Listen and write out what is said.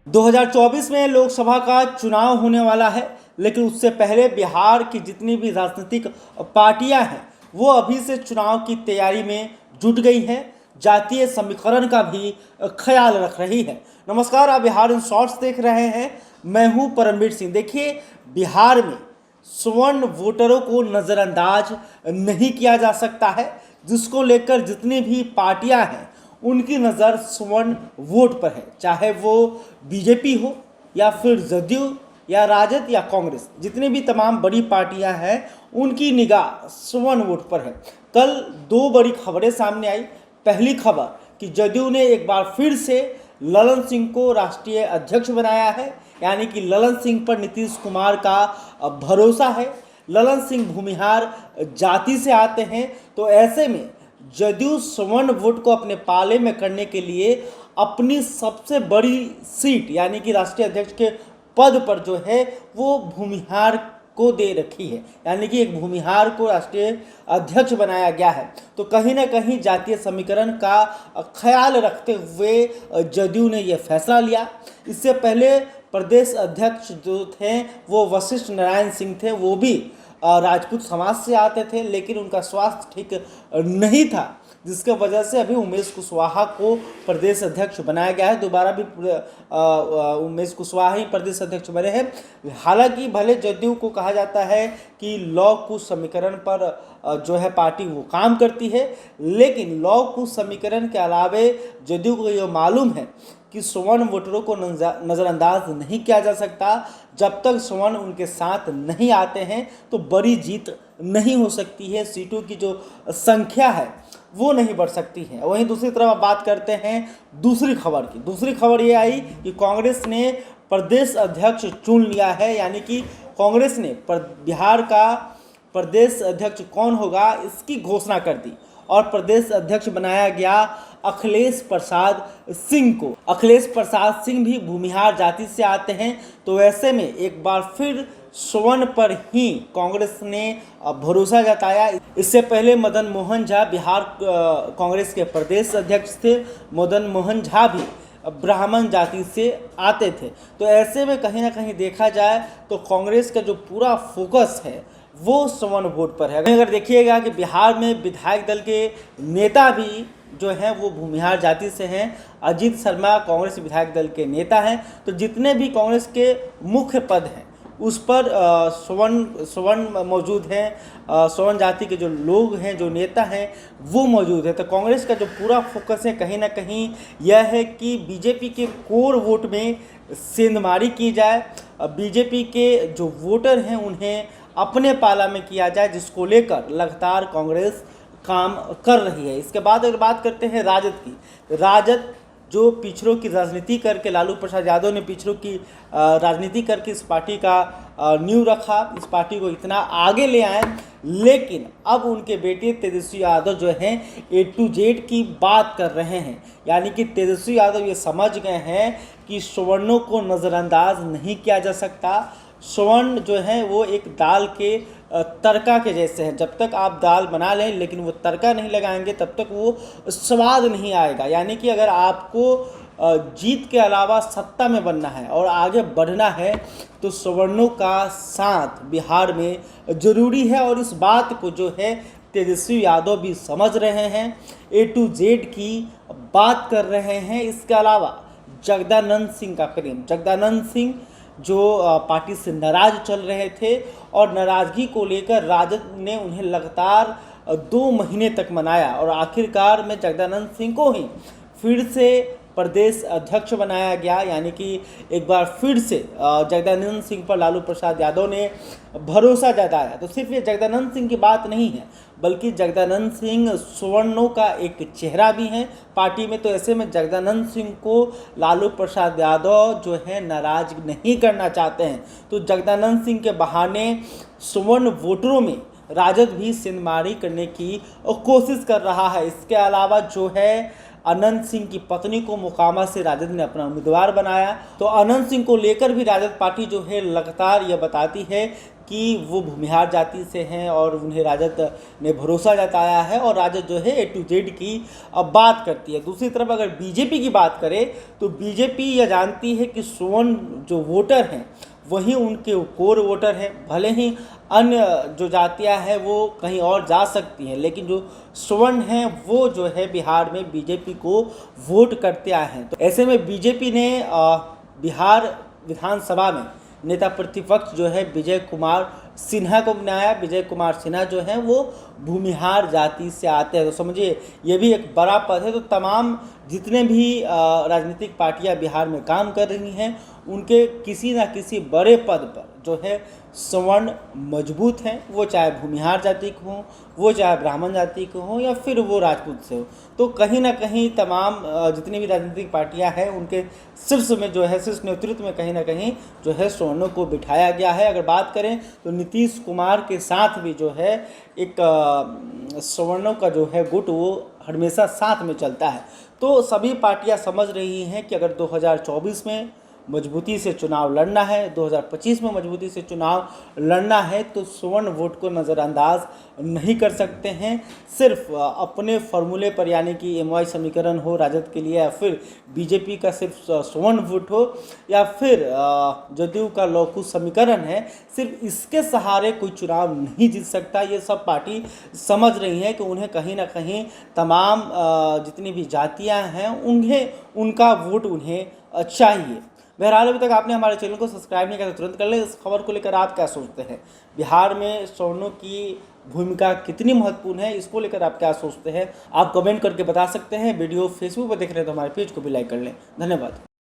2024 में लोकसभा का चुनाव होने वाला है, लेकिन उससे पहले बिहार की जितनी भी राजनीतिक पार्टियां हैं वो अभी से चुनाव की तैयारी में जुट गई हैं। जातीय समीकरण का भी ख्याल रख रही है। नमस्कार, आप बिहार इन शॉर्ट्स देख रहे हैं। मैं हूं परमवीर सिंह। देखिए, बिहार में स्वर्ण वोटरों को नज़रअंदाज नहीं किया जा सकता है, जिसको लेकर जितनी भी पार्टियां हैं उनकी नज़र स्वर्ण वोट पर है। चाहे वो बीजेपी हो या फिर जदयू या राजद या कांग्रेस, जितनी भी तमाम बड़ी पार्टियां हैं उनकी निगाह स्वर्ण वोट पर है। कल दो बड़ी खबरें सामने आई। पहली खबर कि जदयू ने एक बार फिर से ललन सिंह को राष्ट्रीय अध्यक्ष बनाया है, यानी कि ललन सिंह पर नीतीश कुमार का भरोसा है। ललन सिंह भूमिहार जाति से आते हैं, तो ऐसे में जदयू स्वर्ण वोट को अपने पाले में करने के लिए अपनी सबसे बड़ी सीट यानी कि राष्ट्रीय अध्यक्ष के पद पर जो है वो भूमिहार को दे रखी है, यानी कि एक भूमिहार को राष्ट्रीय अध्यक्ष बनाया गया है। तो कहीं ना कहीं जातीय समीकरण का ख्याल रखते हुए जदयू ने यह फैसला लिया। इससे पहले प्रदेश अध्यक्ष जो थे वो वशिष्ठ नारायण सिंह थे, वो भी राजपूत समाज से आते थे, लेकिन उनका स्वास्थ्य ठीक नहीं था, जिसके वजह से अभी उमेश कुशवाहा को प्रदेश अध्यक्ष बनाया गया है। दोबारा भी उमेश कुशवाहा ही प्रदेश अध्यक्ष बने हैं। हालांकि भले जदयू को कहा जाता है कि लौ कुश समीकरण पर जो है पार्टी वो काम करती है, लेकिन लौ कुश समीकरण के अलावे जदयू को ये मालूम है कि स्वर्ण वोटरों को नज़रअंदाज नहीं किया जा सकता। जब तक स्वर्ण उनके साथ नहीं आते हैं तो बड़ी जीत नहीं हो सकती है, सीटों की जो संख्या है वो नहीं बढ़ सकती है। वहीं दूसरी तरफ आप बात करते हैं दूसरी खबर की। दूसरी खबर ये आई कि कांग्रेस ने प्रदेश अध्यक्ष चुन लिया है, यानी कि कांग्रेस ने बिहार का प्रदेश अध्यक्ष कौन होगा इसकी घोषणा कर दी और प्रदेश अध्यक्ष बनाया गया अखिलेश प्रसाद सिंह को। अखिलेश प्रसाद सिंह भी भूमिहार जाति से आते हैं, तो ऐसे में एक बार फिर स्वर्ण पर ही कांग्रेस ने भरोसा जताया। इससे पहले मदन मोहन झा बिहार कांग्रेस के प्रदेश अध्यक्ष थे। मदन मोहन झा भी ब्राह्मण जाति से आते थे। तो ऐसे में कहीं ना कहीं देखा जाए तो कांग्रेस का जो पूरा फोकस है वो स्वर्ण वोट पर है। अगर देखिएगा कि बिहार में विधायक दल के नेता भी जो हैं वो भूमिहार जाति से हैं। अजीत शर्मा कांग्रेस विधायक दल के नेता हैं। तो जितने भी कांग्रेस के मुख्य पद हैं उस पर स्वर्ण मौजूद हैं। स्वर्ण जाति के जो लोग हैं, जो नेता हैं वो मौजूद है। तो कांग्रेस का जो पूरा फोकस है कहीं ना कहीं यह है कि बीजेपी के कोर वोट में सेंधमारी की जाए, बीजेपी के जो वोटर हैं उन्हें अपने पाला में किया जाए, जिसको लेकर लगातार कांग्रेस काम कर रही है। इसके बाद अगर बात करते हैं राजद की, राजद जो पिछड़ों की राजनीति करके, लालू प्रसाद यादव ने पिछड़ों की राजनीति करके इस पार्टी का नींव रखा, इस पार्टी को इतना आगे ले आए, लेकिन अब उनके बेटे तेजस्वी यादव जो हैं A to Z की बात कर रहे हैं। यानी कि तेजस्वी यादव ये समझ गए हैं कि स्वर्णों को नज़रअंदाज नहीं किया जा सकता। स्वर्ण जो है वो एक दाल के तड़का के जैसे है। जब तक आप दाल बना लें लेकिन वो तड़का नहीं लगाएंगे तब तक वो स्वाद नहीं आएगा। यानी कि अगर आपको जीत के अलावा सत्ता में बनना है और आगे बढ़ना है तो स्वर्णों का साथ बिहार में ज़रूरी है, और इस बात को जो है तेजस्वी यादव भी समझ रहे हैं, A to Z की बात कर रहे हैं। इसके अलावा जगदानंद सिंह का प्रेम, जगदानंद सिंह जो पार्टी से नाराज चल रहे थे और नाराज़गी को लेकर राजद ने उन्हें लगातार 2 महीने तक मनाया और आखिरकार में जगदानंद सिंह को ही फिर से प्रदेश अध्यक्ष बनाया गया। यानी कि एक बार फिर से जगदानंद सिंह पर लालू प्रसाद यादव ने भरोसा जताया। तो सिर्फ ये जगदानंद सिंह की बात नहीं है, बल्कि जगदानंद सिंह स्वर्णों का एक चेहरा भी हैं पार्टी में। तो ऐसे में जगदानंद सिंह को लालू प्रसाद यादव जो है नाराज नहीं करना चाहते हैं। तो जगदानंद सिंह के बहाने स्वर्ण वोटरों में राजद भी सेंधमारी करने की कोशिश कर रहा है। इसके अलावा जो है अनंत सिंह की पत्नी को मोकामा से राजद ने अपना उम्मीदवार बनाया। तो अनंत सिंह को लेकर भी राजद पार्टी जो है लगातार यह बताती है कि वो भूमिहार जाति से हैं और उन्हें राजद ने भरोसा जताया है और राजद जो है A to Z की अब बात करती है। दूसरी तरफ अगर बीजेपी की बात करें तो बीजेपी यह जानती है कि सवर्ण जो वोटर हैं वही उनके कोर वोटर हैं। भले ही अन्य जो जातियां हैं वो कहीं और जा सकती हैं, लेकिन जो सवर्ण हैं वो जो है बिहार में बीजेपी को वोट करते आए हैं। तो ऐसे में बीजेपी ने बिहार विधानसभा में नेता प्रतिपक्ष जो है विजय कुमार सिन्हा को बनाया। विजय कुमार सिन्हा जो है वो भूमिहार जाति से आते हैं, तो समझिए ये भी एक बड़ा पद है। तो तमाम जितने भी राजनीतिक पार्टियां बिहार में काम कर रही हैं उनके किसी न किसी बड़े पद पर जो है सवर्ण मजबूत हैं, वो चाहे भूमिहार जाति को हों, वो चाहे ब्राह्मण जाति को हों या फिर वो राजपूत से हो। तो कहीं ना कहीं तमाम जितनी भी राजनीतिक पार्टियां हैं उनके शीर्ष में जो है शीर्ष नेतृत्व में कहीं ना कहीं जो है सवर्णों को बिठाया गया है। अगर बात करें तो नीतीश कुमार के साथ भी जो है एक सवर्णों का जो है गुट वो हमेशा साथ में चलता है। तो सभी पार्टियां समझ रही हैं कि अगर 2024 में मजबूती से चुनाव लड़ना है, 2025 में मजबूती से चुनाव लड़ना है, तो सवर्ण वोट को नज़रअंदाज नहीं कर सकते हैं। सिर्फ अपने फॉर्मूले पर, यानी कि MY समीकरण हो राजद के लिए, या फिर बीजेपी का सिर्फ सवर्ण वोट हो, या फिर जदयू का लौकुश समीकरण है, सिर्फ इसके सहारे कोई चुनाव नहीं जीत सकता। ये सब पार्टी समझ रही है कि उन्हें कहीं ना कहीं तमाम जितनी भी जातियाँ हैं उन्हें उनका वोट उन्हें चाहिए। बहरहाल अभी तक आपने हमारे चैनल को सब्सक्राइब नहीं किया तो तुरंत कर लें। इस खबर को लेकर आप क्या सोचते हैं? बिहार में सवर्णों की भूमिका कितनी महत्वपूर्ण है, इसको लेकर आप क्या सोचते हैं? आप कमेंट करके बता सकते हैं। वीडियो फेसबुक पर देख रहे हैं तो हमारे पेज को भी लाइक कर लें। धन्यवाद।